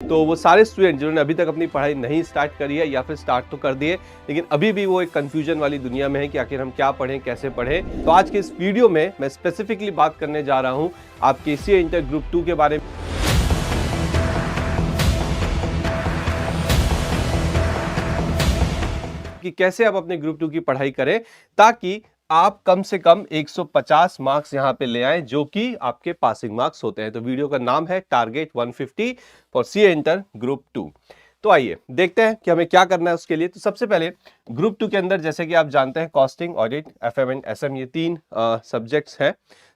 तो वो सारे स्टूडेंट जिन्होंने अभी तक अपनी पढ़ाई नहीं स्टार्ट करी है या फिर स्टार्ट तो कर दिए लेकिन अभी भी वो एक कंफ्यूजन वाली दुनिया में है कि आखिर हम क्या पढ़ें, कैसे पढ़ें, तो आज के इस वीडियो में मैं स्पेसिफिकली बात करने जा रहा हूं आपके सीए इंटर ग्रुप 2 के बारे में कि कैसे आप अपने ग्रुप 2 की पढ़ाई करें ताकि आप कम से कम 150 मार्क्स यहां पे ले आए जो कि आपके पासिंग मार्क्स होते हैं। तो वीडियो का नाम है target 150 for CA inter group 2। तो आइए देखते हैं कि हमें क्या करना है उसके लिए। तो सबसे पहले ग्रुप 2 के अंदर जैसे कि आप जानते हैं costing, audit, FM and SM ये 3 सब्जेक्ट्स हैं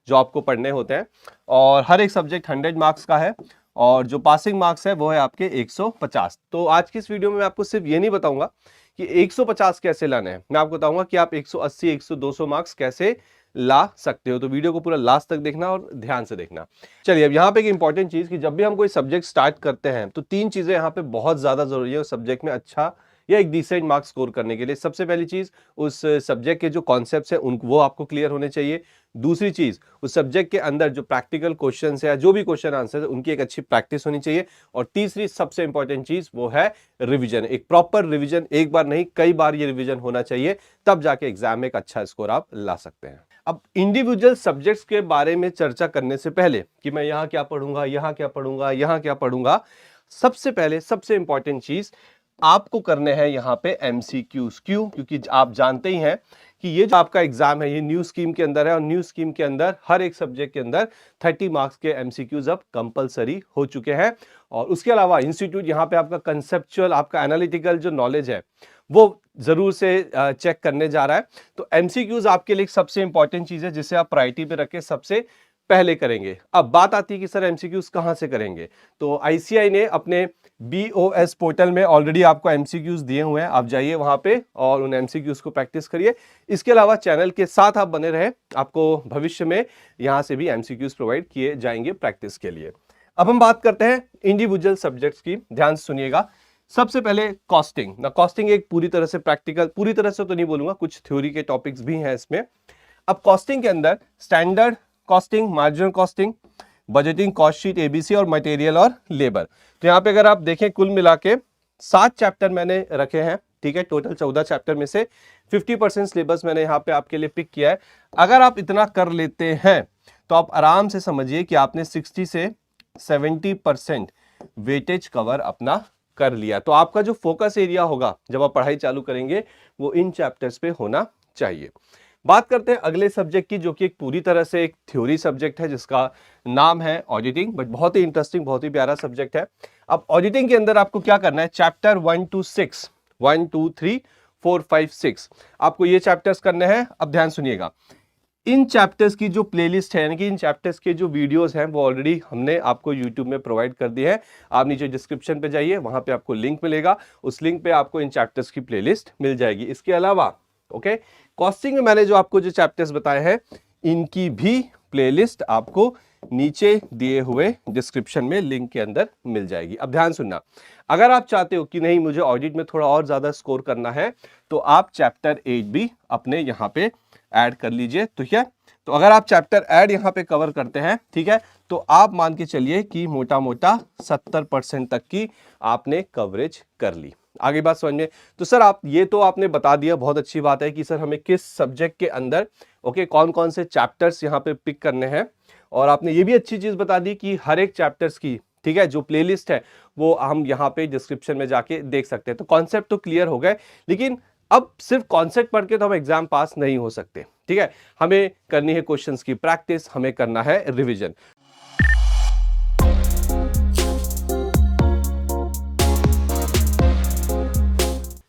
जो आपको पढ़ने होते हैं और हर एक सब्जेक्ट 100 मार्क्स का है और जो पासिंग मार्क्स है वो है आपके 150। तो आज की इस वीडियो में मैं आपको सिर्फ ये नहीं बताऊंगा कि 150 कैसे लाने हैं, मैं आपको बताऊंगा कि आप 180, 100, 200 मार्क्स कैसे ला सकते हो। तो वीडियो को पूरा लास्ट तक देखना और ध्यान से देखना। चलिए अब यहाँ पे एक इंपॉर्टेंट चीज कि जब भी हम कोई सब्जेक्ट स्टार्ट करते हैं तो 3 चीजें यहाँ पे बहुत ज्यादा जरूरी है उस सब्जेक्ट में अच्छा या एक डिसेंट मार्क्स स्कोर करने के लिए। सबसे पहली चीज उस सब्जेक्ट के जो कॉन्सेप्ट्स हैं वो आपको क्लियर होने चाहिए। दूसरी चीज उस सब्जेक्ट के अंदर जो प्रैक्टिकल क्वेश्चंस है या जो भी क्वेश्चन आंसर है उनकी एक अच्छी प्रैक्टिस होनी चाहिए। और तीसरी सबसे इंपॉर्टेंट चीज वो है रिवीजन, एक प्रॉपर रिवीजन, एक बार नहीं कई बार ये रिवीजन होना चाहिए, तब जाके एग्जाम में एक अच्छा स्कोर आप ला सकते हैं। अब इंडिविजुअल सब्जेक्ट्स के बारे में चर्चा करने से पहले कि मैं यहाँ क्या पढ़ूंगा, यहाँ क्या पढ़ूंगा, यहाँ क्या पढ़ूंगा, सबसे पहले सबसे इंपॉर्टेंट चीज आपको करने हैं यहाँ पे एमसीक्यूज। क्यों? क्योंकि आप जानते ही हैं कि ये जो आपका एग्जाम है ये न्यू स्कीम के अंदर है और न्यू स्कीम के अंदर हर एक सब्जेक्ट के अंदर 30 मार्क्स के एमसीक्यूज अब कंपलसरी हो चुके हैं। और उसके अलावा इंस्टीट्यूट यहाँ पे आपका कंसेप्चुअल, आपका एनालिटिकल जो नॉलेज है वो जरूर से चेक करने जा रहा है। तो एमसीक्यूज आपके लिए सबसे इंपॉर्टेंट चीज है जिसे आप प्रायोरिटी पे रख के सबसे पहले करेंगे। अब बात आती है कि सर एमसीक्यूज कहां से करेंगे। तो आईसीएआई ने अपने बीओएस पोर्टल में ऑलरेडी आपको एमसीक्यूज दिए हुए हैं, आप जाइए वहां पे और उन एमसीक्यूज को प्रैक्टिस करिए। इसके अलावा चैनल के साथ आप बने रहे, आपको भविष्य में यहां से भी एमसीक्यूज प्रोवाइड किए जाएंगे प्रैक्टिस के लिए। अब हम बात करते हैं इंडिविजुअल सब्जेक्ट्स की, ध्यान से सुनिएगा। सबसे पहले कॉस्टिंग ना, कॉस्टिंग एक पूरी तरह से प्रैक्टिकल, पूरी तरह से तो नहीं बोलूंगा, कुछ थ्योरी के टॉपिक्स भी हैं इसमें। अब कॉस्टिंग के अंदर standard costing, marginal costing, budgeting, cost sheet, ABC और मटेरियल और लेबर। तो यहाँ पे अगर आप देखें कुल मिला के 7 चैप्टर मैंने रखे हैं, ठीक है। टोटल 14 चैप्टर में से 50% सिलेबस मैंने यहाँ पे आपके लिए पिक किया है। अगर आप इतना कर लेते हैं तो आप आराम से समझिए कि आपने 60 से 70% वेटेज कवर अपना कर लिया। तो आपका जो फोकस एरिया होगा जब आप पढ़ाई चालू करेंगे वो इन चैप्टर्स पे होना चाहिए। बात करते हैं अगले सब्जेक्ट की जो कि एक पूरी तरह से एक थ्योरी सब्जेक्ट है जिसका नाम है ऑडिटिंग, बट बहुत ही इंटरेस्टिंग, बहुत ही प्यारा सब्जेक्ट है। अब ऑडिटिंग के अंदर आपको क्या करना है, चैप्टर 1 to 6, 1 2 3 4 5 6 आपको ये चैप्टर्स करने हैं। अब ध्यान सुनिएगा, इन चैप्टर्स की जो प्लेलिस्ट है यानी कि इन चैप्टर्स के जो वीडियोस हैं वो ऑलरेडी हमने आपको यूट्यूब में प्रोवाइड कर दी है। आप नीचे डिस्क्रिप्शन पे जाइए, वहां पे आपको लिंक मिलेगा, उस लिंक पे आपको इन चैप्टर्स की प्लेलिस्ट मिल जाएगी। इसके अलावा ओके, कॉस्टिंग में मैंने जो आपको जो चैप्टर्स बताए हैं इनकी भी प्लेलिस्ट आपको नीचे दिए हुए डिस्क्रिप्शन में लिंक के अंदर मिल जाएगी। अब ध्यान सुनना, अगर आप चाहते हो कि नहीं मुझे ऑडिट में थोड़ा और ज्यादा स्कोर करना है तो आप चैप्टर 8 भी अपने यहाँ पे ऐड कर लीजिए, ठीक है। तो अगर आप चैप्टर ऐड यहाँ पे कवर करते हैं, ठीक है, तो आप मान के चलिए कि मोटा मोटा 70% तक की आपने कवरेज कर ली। आगे बात समझ में। तो सर आप ये तो आपने बता दिया, बहुत अच्छी बात है कि सर हमें किस सब्जेक्ट के अंदर ओके कौन कौन से चैप्टर्स यहाँ पे पिक करने हैं, और आपने ये भी अच्छी चीज बता दी कि हर एक चैप्टर्स की, ठीक है, जो प्लेलिस्ट है वो हम यहाँ पे डिस्क्रिप्शन में जाके देख सकते हैं। तो कॉन्सेप्ट तो क्लियर हो गए, लेकिन अब सिर्फ कॉन्सेप्ट पढ़ के तो हम एग्जाम पास नहीं हो सकते, ठीक है। हमें करनी है क्वेश्चंस की प्रैक्टिस, हमें करना है रिवीजन।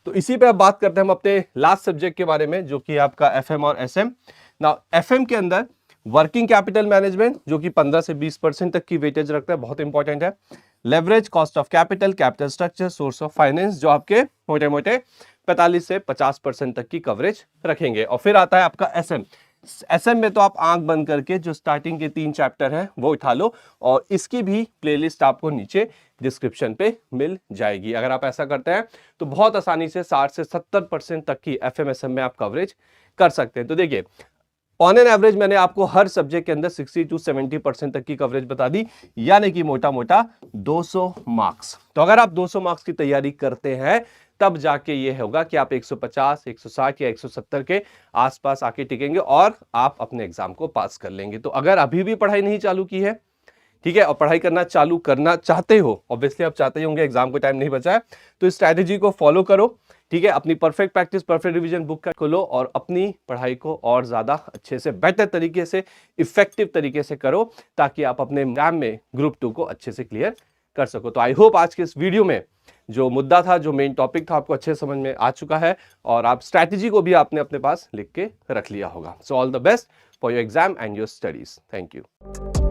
तो इसी पे अब बात करते हैं हम अपने लास्ट सब्जेक्ट के बारे में जो कि आपका एफएम और एसएम। ना एफएम के अंदर वर्किंग कैपिटल मैनेजमेंट जो कि 15 से 20% तक की वेटेज रखता है, बहुत इंपॉर्टेंट है। Leverage, cost of capital, capital structure, source of finance जो आपके मोटे मोटे 45 से 50% तक की कवरेज रखेंगे। और फिर आता है आपका एसएम। एसएम में तो आप आंख बंद करके जो स्टार्टिंग के 3 चैप्टर हैं वो उठा लो और इसकी भी प्लेलिस्ट आपको नीचे डिस्क्रिप्शन पे मिल जाएगी। अगर आप ऐसा करते हैं तो बहुत आसानी से 60 से 70% तक की एफएम एसएम में आप कवरेज कर सकते हैं। तो देखिए ऑन एन एवरेज मैंने आपको हर सब्जेक्ट के अंदर 60 to 70% तक की कवरेज बता दी, यानी कि मोटा मोटा 200 मार्क्स। तो अगर आप 200 मार्क्स की तैयारी करते हैं तब जाके ये होगा कि आप 150, 160 या 170 के आसपास आके टिकेंगे और आप अपने एग्जाम को पास कर लेंगे। तो अगर अभी भी पढ़ाई नहीं चालू की है, ठीक है, और पढ़ाई करना चालू करना चाहते हो, ऑब्वियसली आप चाहते ही होंगे, एग्जाम को टाइम नहीं बचा है, तो इस स्ट्रैटेजी को फॉलो करो। ठीक है, अपनी perfect practice, perfect revision book को लो और अपनी पढ़ाई को और ज्यादा अच्छे से, बेटर तरीके से, इफेक्टिव तरीके से करो, ताकि आप अपने एग्जाम में ग्रुप 2 को अच्छे से क्लियर कर सको। तो आई होप आज के इस वीडियो में जो मुद्दा था, जो मेन टॉपिक था, आपको अच्छे समझ में आ चुका है और आप स्ट्रैटेजी को भी आपने अपने पास लिख के रख लिया होगा। So all the best for your exam and your studies. Thank you.